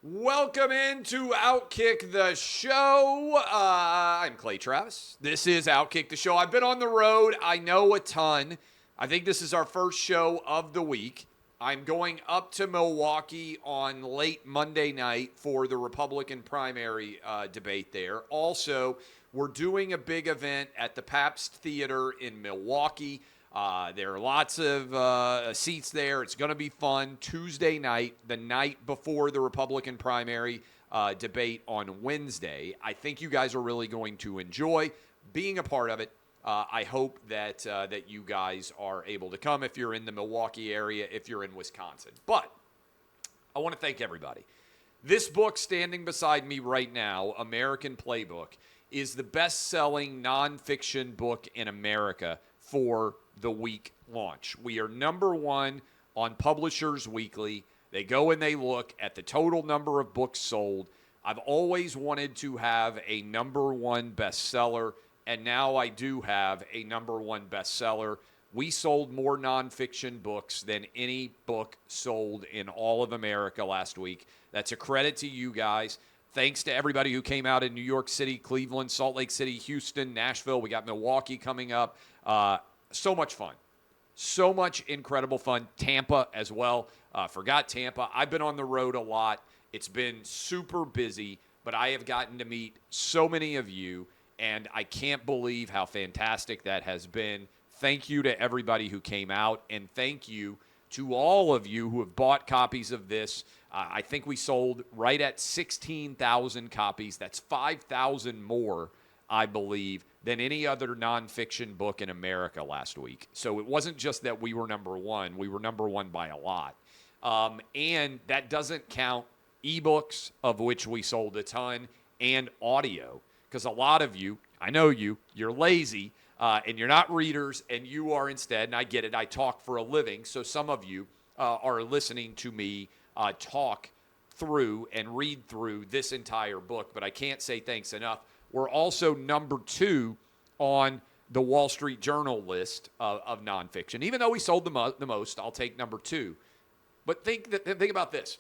Welcome into OutKick the show. I'm Clay Travis. This is OutKick the show. I've been on the road. I know a ton. I think this is our first show of the week. I'm going up to Milwaukee on late Monday night for the Republican primary debate there. Also, we're doing a big event at the Pabst Theater in Milwaukee. There are lots of seats there. It's going to be fun. Tuesday night, the night before the Republican primary debate on Wednesday. I think you guys are really going to enjoy being a part of it. I hope that you guys are able to come if you're in the Milwaukee area, if you're in Wisconsin. But I want to thank everybody. This book standing beside me right now, American Playbook, is the best-selling nonfiction book in America for the week launch. We are number one on Publishers Weekly. They go and they look at the total number of books sold. I've always wanted to have a number one bestseller, and now I do have a number one bestseller. We sold more nonfiction books than any book sold in all of America last week. That's a credit to you guys. Thanks to everybody who came out in New York City, Cleveland, Salt Lake City, Houston, Nashville. We got Milwaukee coming up. So much fun. So much incredible fun. Tampa as well. Forgot Tampa. I've been on the road a lot. It's been super busy, but I have gotten to meet so many of you, and I can't believe how fantastic that has been. Thank you to everybody who came out, and thank you to all of you who have bought copies of this. I think we sold right at 16,000 copies. That's 5,000 more, I believe, than any other nonfiction book in America last week. So it wasn't just that we were number one. We were number one by a lot. And that doesn't count ebooks, of which we sold a ton, and audio. Because a lot of you, I know you're lazy, and you're not readers, and you are instead, and I get it, I talk for a living, so some of you are listening to me talk through and read through this entire book, but I can't say thanks enough. We're also number two on the Wall Street Journal list of nonfiction. Even though we sold the most, I'll take number two. But think about this.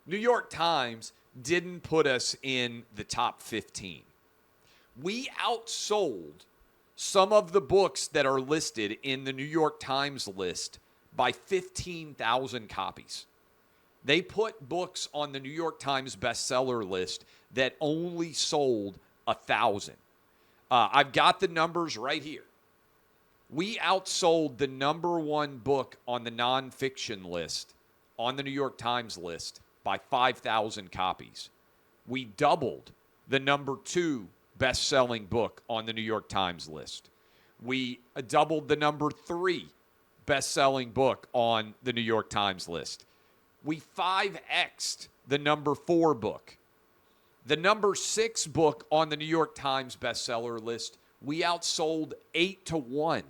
New York Times didn't put us in the top 15. We outsold some of the books that are listed in the New York Times list by 15,000 copies. They put books on the New York Times bestseller list that only sold 1,000. I've got the numbers right here. We outsold the number one book on the nonfiction list, on the New York Times list, by 5,000 copies. We doubled the number two best-selling book on the New York Times list. We doubled the number three best-selling book on the New York Times list. We 5X'd the number four book. The number six book on the New York Times bestseller list, we outsold 8-1.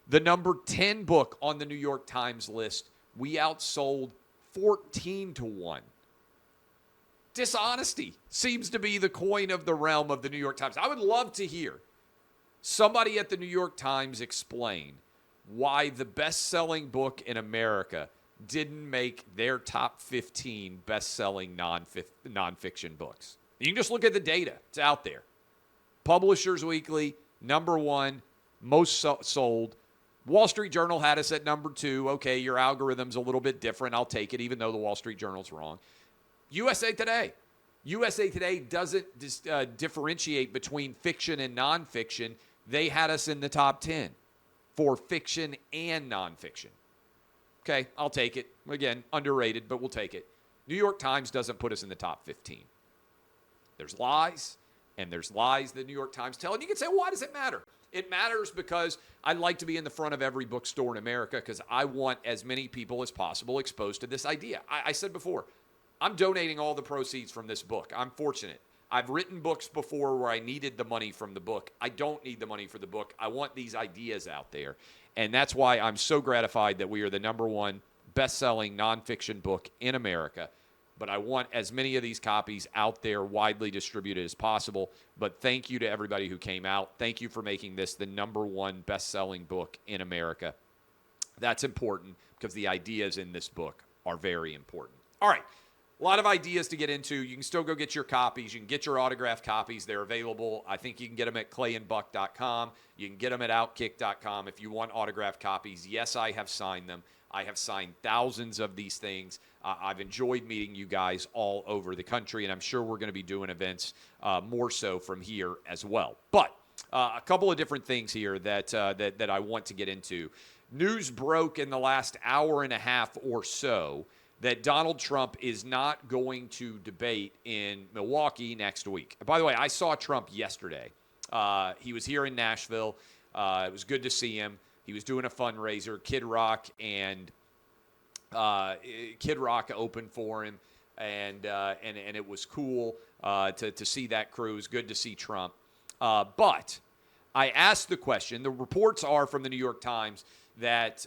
The number 10 book on the New York Times list, we outsold 14-1. Dishonesty seems to be the coin of the realm of the New York Times. I would love to hear somebody at the New York Times explain why the best-selling book in America didn't make their top 15 best-selling nonfiction books. You can just look at the data. It's out there. Publishers Weekly, number one, most sold. Wall Street Journal had us at number two. Okay, your algorithm's a little bit different. I'll take it, even though the Wall Street Journal's wrong. USA Today. USA Today doesn't differentiate between fiction and nonfiction. They had us in the top 10 for fiction and nonfiction. Okay, I'll take it. Again, underrated, but we'll take it. New York Times doesn't put us in the top 15. There's lies, and there's lies the New York Times tell. And you can say, well, why does it matter? It matters because I'd like to be in the front of every bookstore in America because I want as many people as possible exposed to this idea. I said before, I'm donating all the proceeds from this book. I'm fortunate. I've written books before where I needed the money from the book. I don't need the money for the book. I want these ideas out there. And that's why I'm so gratified that we are the number one best-selling nonfiction book in America. But I want as many of these copies out there widely distributed as possible. But thank you to everybody who came out. Thank you for making this the number one best-selling book in America. That's important because the ideas in this book are very important. All right, A lot of ideas to get into. You can still go get your copies. You can get your autographed copies. They're available. I think you can get them at clayandbuck.com. You can get them at outkick.com if you want autographed copies. Yes, I have signed them. I have signed thousands of these things. I've enjoyed meeting you guys all over the country, and I'm sure we're going to be doing events more so from here as well. But a couple of different things here that I want to get into. News broke in the last hour and a half or so that Donald Trump is not going to debate in Milwaukee next week. By the way, I saw Trump yesterday. He was here in Nashville. It was good to see him. He was doing a fundraiser. Kid Rock opened for him, and it was cool to see that crew. It was good to see Trump. But I asked the question. The reports are from the New York Times that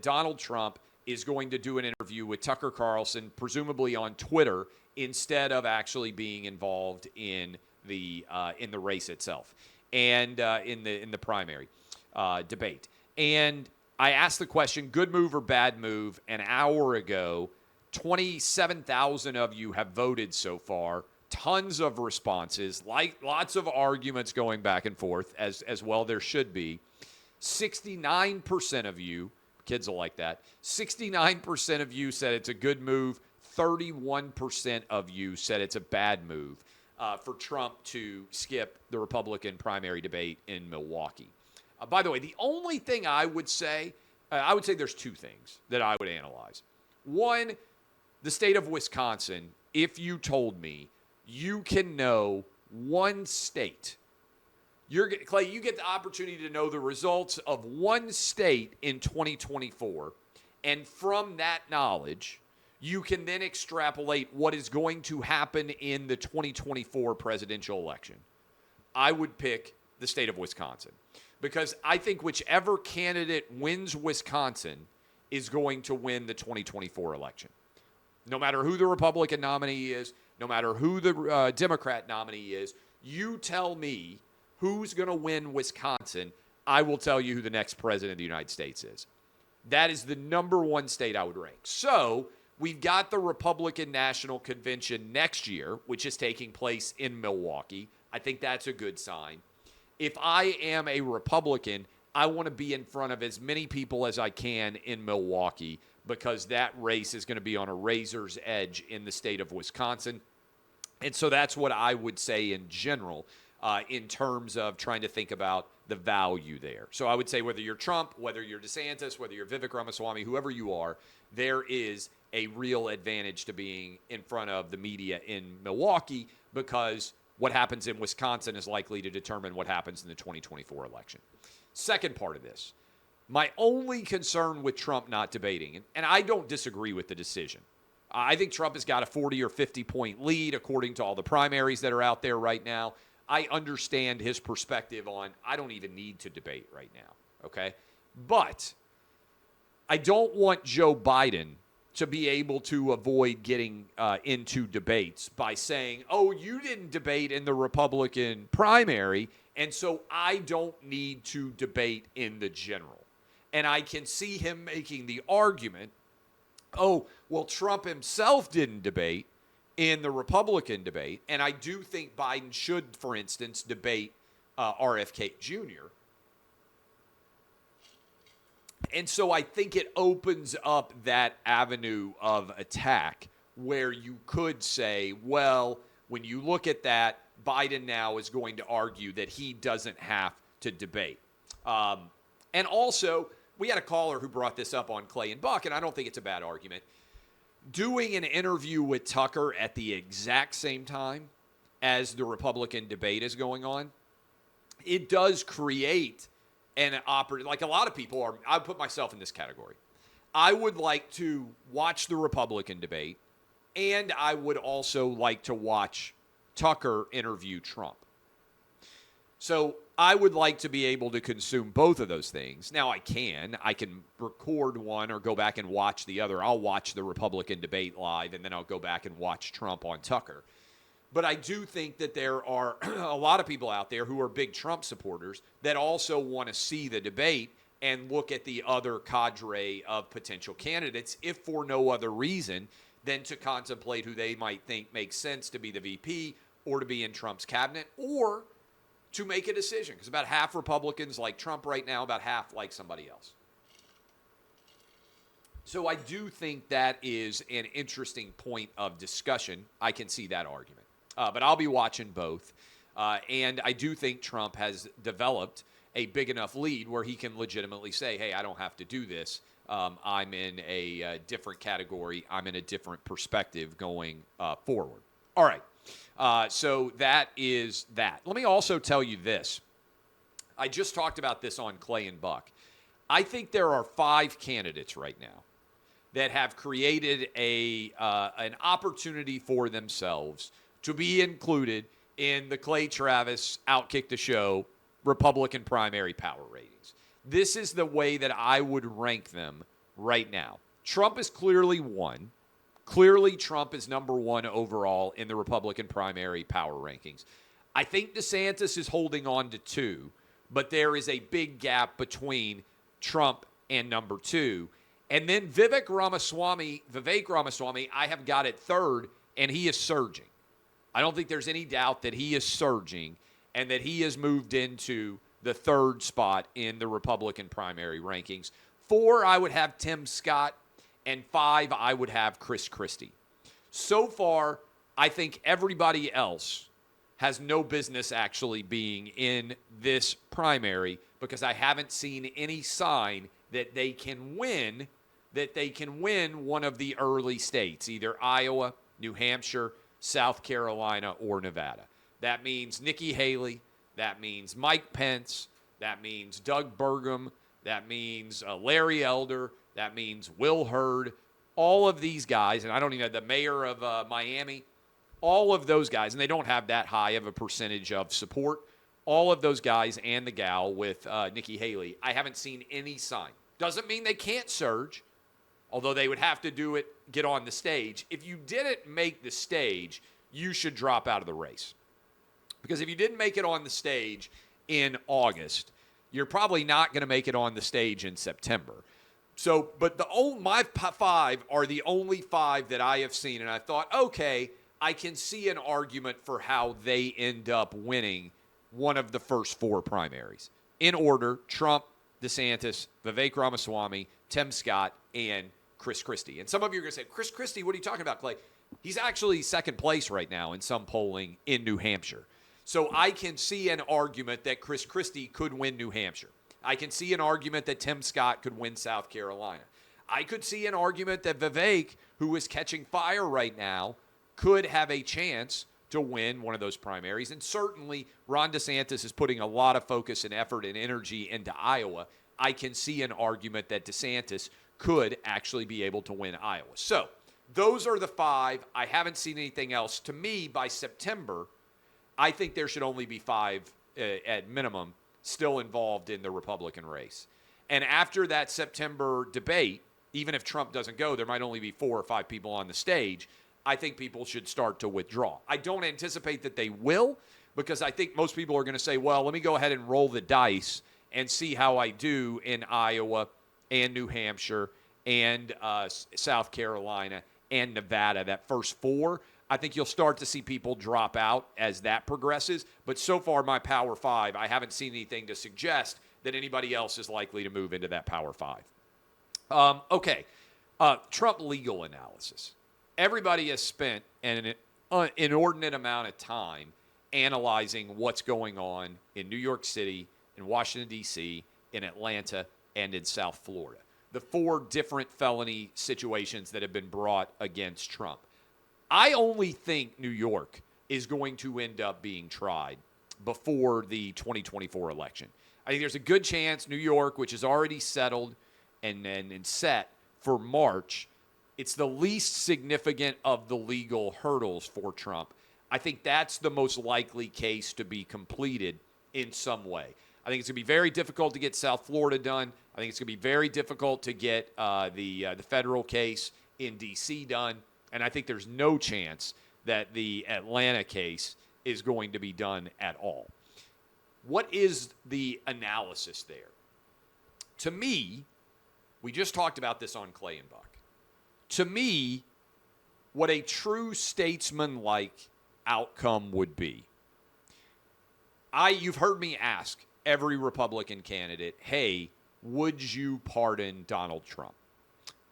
Donald Trump is going to do an interview with Tucker Carlson, presumably on Twitter, instead of actually being involved in the race itself and in the primary debate. And I asked the question, good move or bad move? An hour ago, 27,000 of you have voted so far. Tons of responses, lots of arguments going back and forth, as well there should be. 69% of you, kids will like that, 69% of you said it's a good move. 31% of you said it's a bad move for Trump to skip the Republican primary debate in Milwaukee. By the way, the only thing I would say there's two things that I would analyze. One, the state of Wisconsin, if you told me you can know one state, Clay, you get the opportunity to know the results of one state in 2024, and from that knowledge, you can then extrapolate what is going to happen in the 2024 presidential election. I would pick the state of Wisconsin, because I think whichever candidate wins Wisconsin is going to win the 2024 election. No matter who the Republican nominee is, no matter who the Democrat nominee is, you tell me who's going to win Wisconsin, I will tell you who the next president of the United States is. That is the number one state I would rank. So we've got the Republican National Convention next year, which is taking place in Milwaukee. I think that's a good sign. If I am a Republican, I want to be in front of as many people as I can in Milwaukee, because that race is going to be on a razor's edge in the state of Wisconsin. And so that's what I would say in general in terms of trying to think about the value there. So I would say whether you're Trump, whether you're DeSantis, whether you're Vivek Ramaswamy, whoever you are, there is a real advantage to being in front of the media in Milwaukee, because what happens in Wisconsin is likely to determine what happens in the 2024 election. Second part of this, my only concern with Trump not debating, and I don't disagree with the decision. I think Trump has got a 40 or 50 point lead according to all the primaries that are out there right now. I understand his perspective on, I don't even need to debate right now, okay? But I don't want Joe Biden to be able to avoid getting into debates by saying, oh, you didn't debate in the Republican primary, and so I don't need to debate in the general. And I can see him making the argument, oh, well, Trump himself didn't debate in the Republican debate, and I do think Biden should, for instance, debate RFK Jr., and so I think it opens up that avenue of attack where you could say, well, when you look at that, Biden now is going to argue that he doesn't have to debate. And also, we had a caller who brought this up on Clay and Buck, and I don't think it's a bad argument. Doing an interview with Tucker at the exact same time as the Republican debate is going on, it does create an opportunity. Like a lot of people are, I put myself in this category. I would like to watch the Republican debate, and I would also like to watch Tucker interview Trump. So I would like to be able to consume both of those things. Now I can record one or go back and watch the other. I'll watch the Republican debate live, and then I'll go back and watch Trump on Tucker. But I do think that there are a lot of people out there who are big Trump supporters that also want to see the debate and look at the other cadre of potential candidates, if for no other reason then to contemplate who they might think makes sense to be the VP or to be in Trump's cabinet or to make a decision. Because about half Republicans like Trump right now, about half like somebody else. So I do think that is an interesting point of discussion. I can see that argument. But I'll be watching both. And I do think Trump has developed a big enough lead where he can legitimately say, hey, I don't have to do this. I'm in a different category. I'm in a different perspective going forward. All right. So that is that. Let me also tell you this. I just talked about this on Clay and Buck. I think there are 5 candidates right now that have created an opportunity for themselves to be included in the Clay Travis OutKick the Show Republican primary power ratings. This is the way that I would rank them right now. Trump is clearly one. Clearly, Trump is number 1 overall in the Republican primary power rankings. I think DeSantis is holding on to 2, but there is a big gap between Trump and number 2. And then Vivek Ramaswamy, I have got it 3rd, and he is surging. I don't think there's any doubt that he is surging and that he has moved into the 3rd spot in the Republican primary rankings. 4, I would have Tim Scott, and 5, I would have Chris Christie. So far, I think everybody else has no business actually being in this primary because I haven't seen any sign that they can win one of the early states, either Iowa, New Hampshire, South Carolina, or Nevada. That means Nikki Haley. That means Mike Pence. That means Doug Burgum. That means Larry Elder. That means Will Hurd. All of these guys, and I don't even know, the mayor of Miami, all of those guys, and they don't have that high of a percentage of support. All of those guys and the gal with Nikki Haley, I haven't seen any sign. Doesn't mean they can't surge, although they would have to get on the stage. If you didn't make the stage, you should drop out of the race. Because if you didn't make it on the stage in August, you're probably not going to make it on the stage in September. So, but my 5 are the only 5 that I have seen, and I thought, okay, I can see an argument for how they end up winning one of the first 4 primaries. In order, Trump, DeSantis, Vivek Ramaswamy, Tim Scott, and Chris Christie. And some of you are going to say, Chris Christie, what are you talking about, Clay? He's actually 2nd place right now in some polling in New Hampshire. So I can see an argument that Chris Christie could win New Hampshire. I can see an argument that Tim Scott could win South Carolina. I could see an argument that Vivek, who is catching fire right now, could have a chance to win one of those primaries. And certainly Ron DeSantis is putting a lot of focus and effort and energy into Iowa. I can see an argument that DeSantis could actually be able to win Iowa. So those are the 5. I haven't seen anything else. To me, by September, I think there should only be 5 at minimum still involved in the Republican race. And after that September debate, even if Trump doesn't go, there might only be 4 or 5 people on the stage. I think people should start to withdraw. I don't anticipate that they will, because I think most people are going to say, well, let me go ahead and roll the dice and see how I do in Iowa and New Hampshire and South Carolina and Nevada, that first 4. I think you'll start to see people drop out as that progresses. But so far, my Power 5, I haven't seen anything to suggest that anybody else is likely to move into that Power 5. Okay. Trump legal analysis. Everybody has spent an inordinate amount of time analyzing what's going on in New York City, in Washington, D.C., in Atlanta, and in South Florida. The 4 different felony situations that have been brought against Trump. I only think New York is going to end up being tried before the 2024 election. I think there's a good chance New York, which is already settled and set for March, it's the least significant of the legal hurdles for Trump. I think that's the most likely case to be completed in some way. I think it's going to be very difficult to get South Florida done. I think it's going to be very difficult to get the federal case in D.C. done. And I think there's no chance that the Atlanta case is going to be done at all. What is the analysis there? To me, we just talked about this on Clay and Buck. To me, what a true statesman-like outcome would be. You've heard me ask every Republican candidate, hey, would you pardon Donald Trump?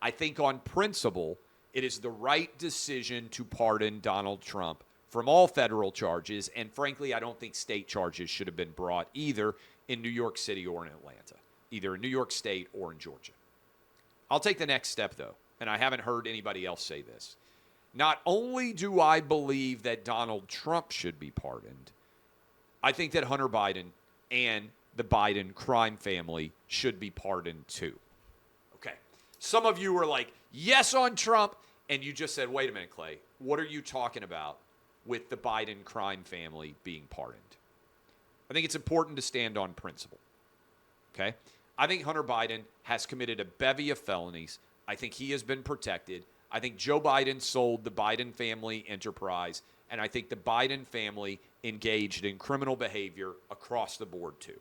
I think on principle, it is the right decision to pardon Donald Trump from all federal charges, and frankly, I don't think state charges should have been brought either in New York City or in Atlanta, either in New York State or in Georgia. I'll take the next step, though, and I haven't heard anybody else say this. Not only do I believe that Donald Trump should be pardoned, I think that Hunter Biden and the Biden crime family should be pardoned too. Okay. Some of you were like, yes on Trump, and you just said, wait a minute, Clay, what are you talking about with the Biden crime family being pardoned? I think it's important to stand on principle. Okay? I think Hunter Biden has committed a bevy of felonies. I think he has been protected. I think Joe Biden sold the Biden family enterprise, and I think the Biden family engaged in criminal behavior across the board too.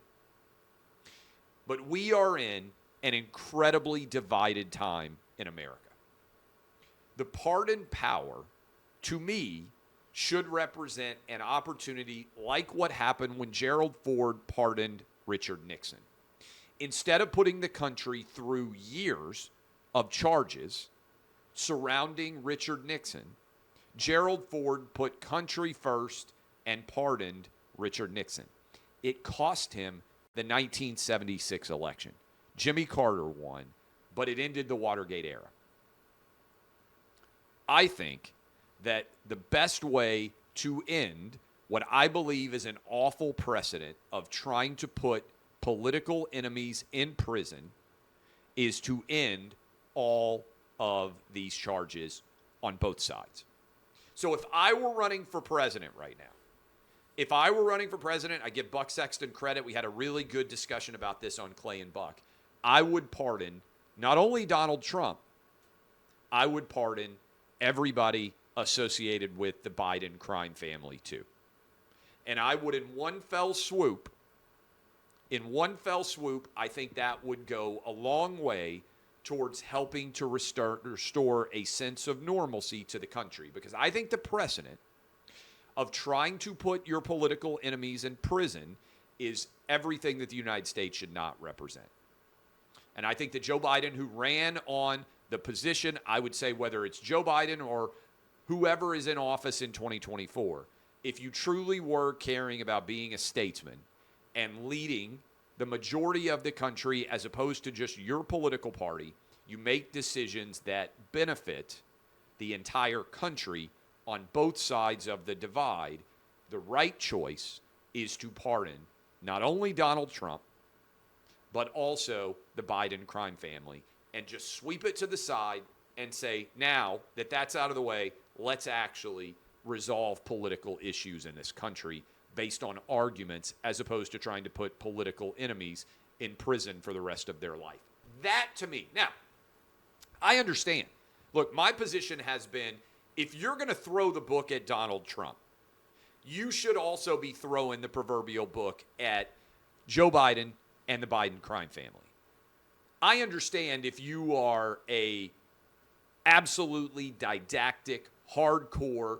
But we are in an incredibly divided time in America. The pardon power, to me, should represent an opportunity like what happened when Gerald Ford pardoned Richard Nixon. Instead of putting the country through years of charges surrounding Richard Nixon, Gerald Ford put country first and pardoned Richard Nixon. It cost him the 1976 election. Jimmy Carter won, but it ended the Watergate era. I think that the best way to end what I believe is an awful precedent of trying to put political enemies in prison is to end all of these charges on both sides. So if I were running for president right now, I give Buck Sexton credit. We had a really good discussion about this on Clay and Buck. I would pardon not only Donald Trump, I would pardon everybody associated with the Biden crime family too. And I would, in one fell swoop, I think that would go a long way towards helping to restore a sense of normalcy to the country. Because I think the precedent of trying to put your political enemies in prison is everything that the United States should not represent. And I think that Joe Biden, who ran on the position, I would say whether it's Joe Biden or whoever is in office in 2024, if you truly were caring about being a statesman and leading the majority of the country as opposed to just your political party, you make decisions that benefit the entire country on both sides of the divide. The right choice is to pardon not only Donald Trump, but also the Biden crime family, and just sweep it to the side and say, now that that's out of the way, let's actually resolve political issues in this country based on arguments as opposed to trying to put political enemies in prison for the rest of their life. That to me. Now, I understand. Look, my position has been, if you're going to throw the book at Donald Trump, you should also be throwing the proverbial book at Joe Biden and the Biden crime family. I understand if you are a absolutely didactic, hardcore,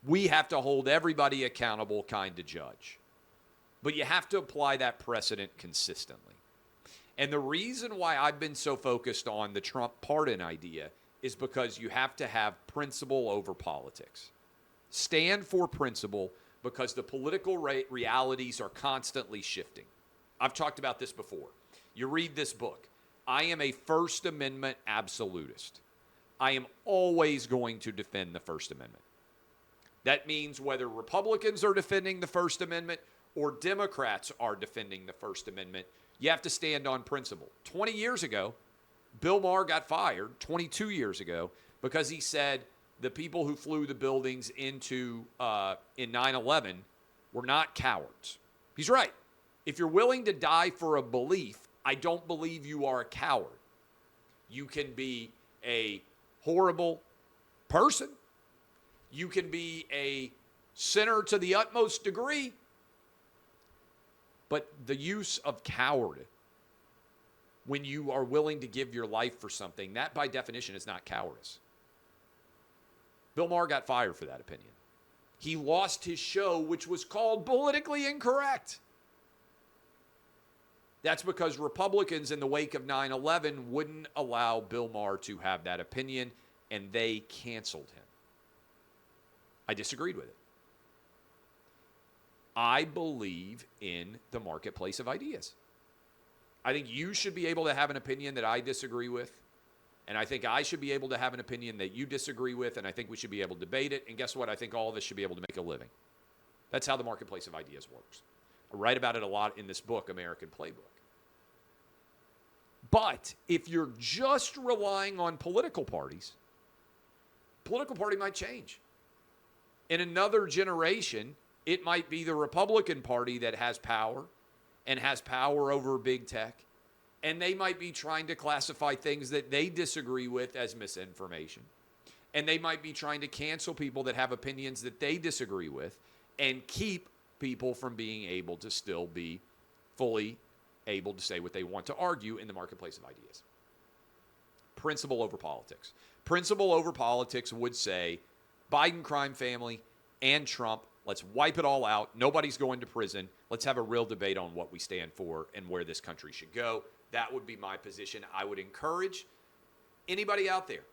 we have to hold everybody accountable kind of judge. But you have to apply that precedent consistently. And the reason why I've been so focused on the Trump pardon idea is because you have to have principle over politics. Stand for principle because the political realities are constantly shifting. I've talked about this before. You read this book. I am a First Amendment absolutist. I am always going to defend the First Amendment. That means whether Republicans are defending the First Amendment or Democrats are defending the First Amendment, you have to stand on principle. 20 years ago, Bill Maher got fired 22 years ago because he said the people who flew the buildings in 9/11 were not cowards. He's right. If you're willing to die for a belief, I don't believe you are a coward. You can be a horrible person. You can be a sinner to the utmost degree. But the use of coward, when you are willing to give your life for something, that by definition is not cowardice. Bill Maher got fired for that opinion. He lost his show, which was called Politically Incorrect. That's because Republicans in the wake of 9/11 wouldn't allow Bill Maher to have that opinion, and they canceled him. I disagreed with it. I believe in the marketplace of ideas. I think you should be able to have an opinion that I disagree with, and I think I should be able to have an opinion that you disagree with, and I think we should be able to debate it, and guess what? I think all of us should be able to make a living. That's how the marketplace of ideas works. I write about it a lot in this book, American Playbook. But if you're just relying on political parties, political party might change. In another generation, it might be the Republican Party that has power and has power over big tech, and they might be trying to classify things that they disagree with as misinformation. And they might be trying to cancel people that have opinions that they disagree with and keep people from being able to still be fully able to say what they want to argue in the marketplace of ideas. Principle over politics. Principle over politics would say Biden crime family and Trump, let's wipe it all out. Nobody's going to prison. Let's have a real debate on what we stand for and where this country should go. That would be my position. I would encourage anybody out there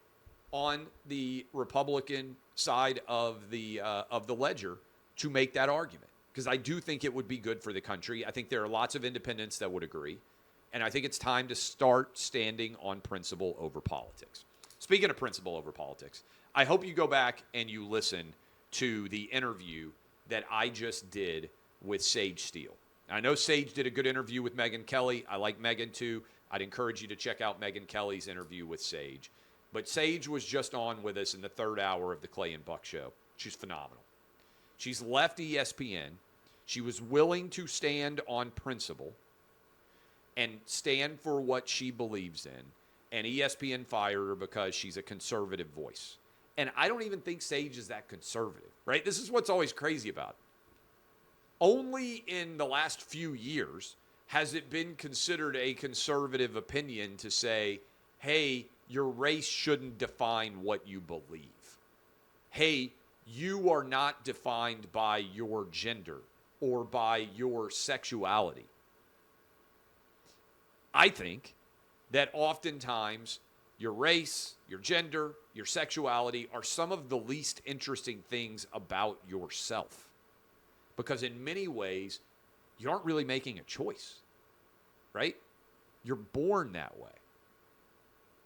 on the Republican side of the ledger to make that argument, because I do think it would be good for the country. I think there are lots of independents that would agree, and I think it's time to start standing on principle over politics. Speaking of principle over politics, I hope you go back and you listen to the interview that I just did with Sage Steele. I know Sage did a good interview with Megyn Kelly. I like Megyn too. I'd encourage you to check out Megyn Kelly's interview with Sage. But Sage was just on with us in the third hour of the Clay and Buck show. She's phenomenal. She's left ESPN. She was willing to stand on principle and stand for what she believes in. And ESPN fired her because she's a conservative voice. And I don't even think Sage is that conservative, right? This is what's always crazy about it. Only in the last few years has it been considered a conservative opinion to say, hey, your race shouldn't define what you believe. Hey, you are not defined by your gender or by your sexuality. I think that oftentimes your race, your gender, your sexuality are some of the least interesting things about yourself. Because in many ways, you aren't really making a choice, right? You're born that way.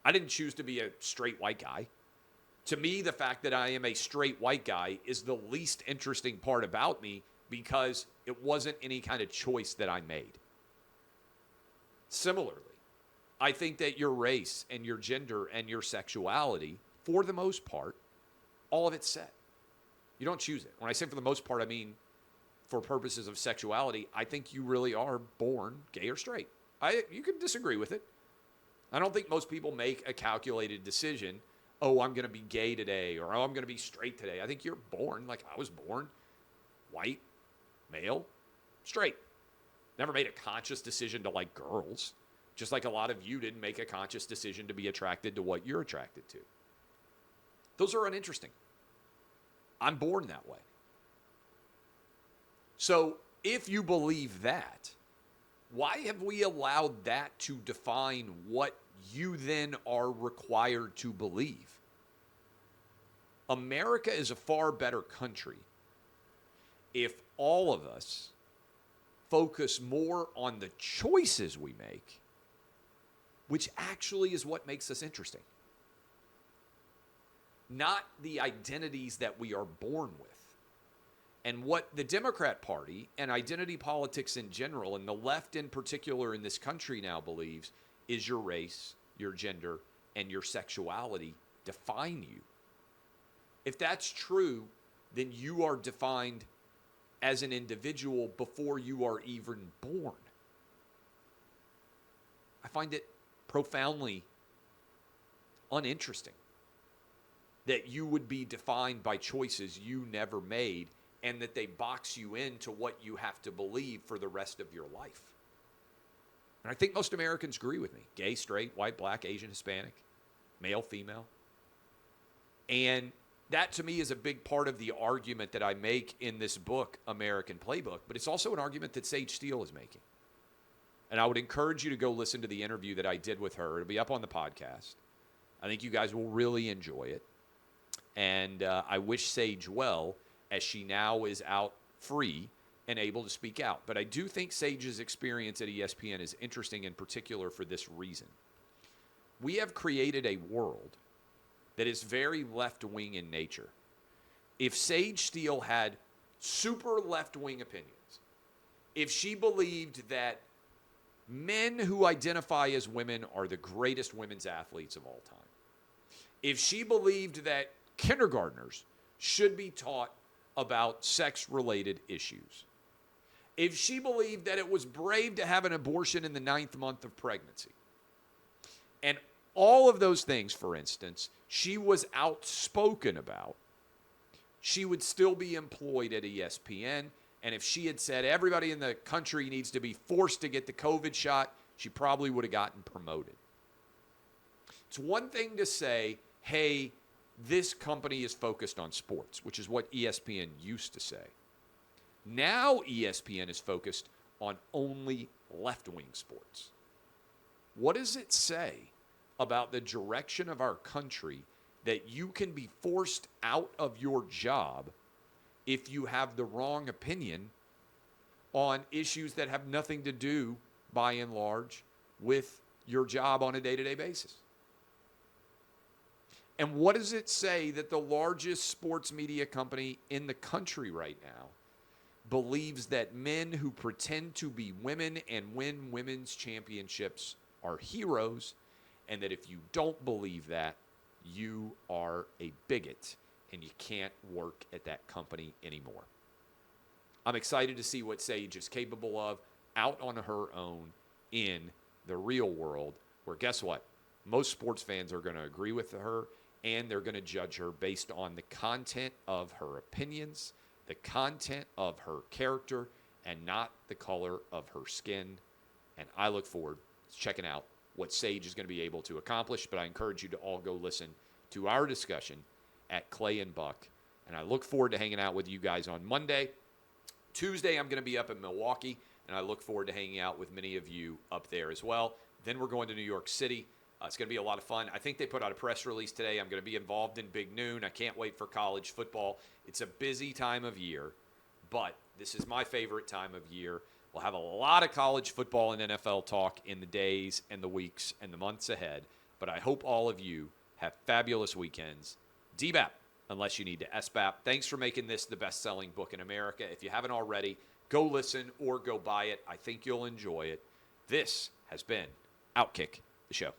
I didn't choose to be a straight white guy. To me, the fact that I am a straight white guy is the least interesting part about me because it wasn't any kind of choice that I made. Similarly, I think that your race and your gender and your sexuality, for the most part, all of it's set. You don't choose it. When I say for the most part, I mean for purposes of sexuality, I think you really are born gay or straight. You can disagree with it. I don't think most people make a calculated decision, oh, I'm going to be gay today, or oh, I'm going to be straight today. I think you're born, like I was born, white, male, straight. Never made a conscious decision to like girls, just like a lot of you didn't make a conscious decision to be attracted to what you're attracted to. Those are uninteresting. I'm born that way. So if you believe that, why have we allowed that to define what you then are required to believe? America is a far better country if all of us focus more on the choices we make, which actually is what makes us interesting, not the identities that we are born with. And what the Democrat Party and identity politics in general, and the left in particular in this country now believes, is your race, your gender, and your sexuality define you. If that's true, then you are defined as an individual before you are even born. I find it profoundly uninteresting that you would be defined by choices you never made and that they box you into what you have to believe for the rest of your life. And I think most Americans agree with me. Gay, straight, white, black, Asian, Hispanic, male, female. And That to me is a big part of the argument that I make in this book, American Playbook, but it's also an argument that Sage Steele is making. And I would encourage you to go listen to the interview that I did with her. It'll be up on the podcast. I think you guys will really enjoy it. And I wish Sage well, as she now is out free and able to speak out. But I do think Sage's experience at ESPN is interesting, in particular for this reason. We have created a world that is very left-wing in nature. If Sage Steele had super left-wing opinions, if she believed that men who identify as women are the greatest women's athletes of all time, if she believed that kindergartners should be taught about sex-related issues, if she believed that it was brave to have an abortion in the 9th month of pregnancy, and all of those things, for instance, she was outspoken about, she would still be employed at ESPN. And if she had said everybody in the country needs to be forced to get the COVID shot, she probably would have gotten promoted. It's one thing to say, hey, this company is focused on sports, which is what ESPN used to say. Now ESPN is focused on only left-wing sports. What does it say about the direction of our country that you can be forced out of your job if you have the wrong opinion on issues that have nothing to do, by and large, with your job on a day-to-day basis? And what does it say that the largest sports media company in the country right now believes that men who pretend to be women and win women's championships are heroes, and that if you don't believe that, you are a bigot and you can't work at that company anymore? I'm excited to see what Sage is capable of out on her own in the real world, where guess what? Most sports fans are going to agree with her, and they're going to judge her based on the content of her opinions, the content of her character, and not the color of her skin. And I look forward to checking out what Sage is going to be able to accomplish, but I encourage you to all go listen to our discussion at Clay and Buck. And I look forward to hanging out with you guys on Monday. Tuesday, I'm going to be up in Milwaukee, and I look forward to hanging out with many of you up there as well. Then we're going to New York City. It's going to be a lot of fun. I think they put out a press release today. I'm going to be involved in Big Noon. I can't wait for college football. It's a busy time of year, but this is my favorite time of year. We'll have a lot of college football and NFL talk in the days and the weeks and the months ahead, but I hope all of you have fabulous weekends. DBAP, unless you need to SBAP. Thanks for making this the best-selling book in America. If you haven't already, go listen or go buy it. I think you'll enjoy it. This has been OutKick, the show.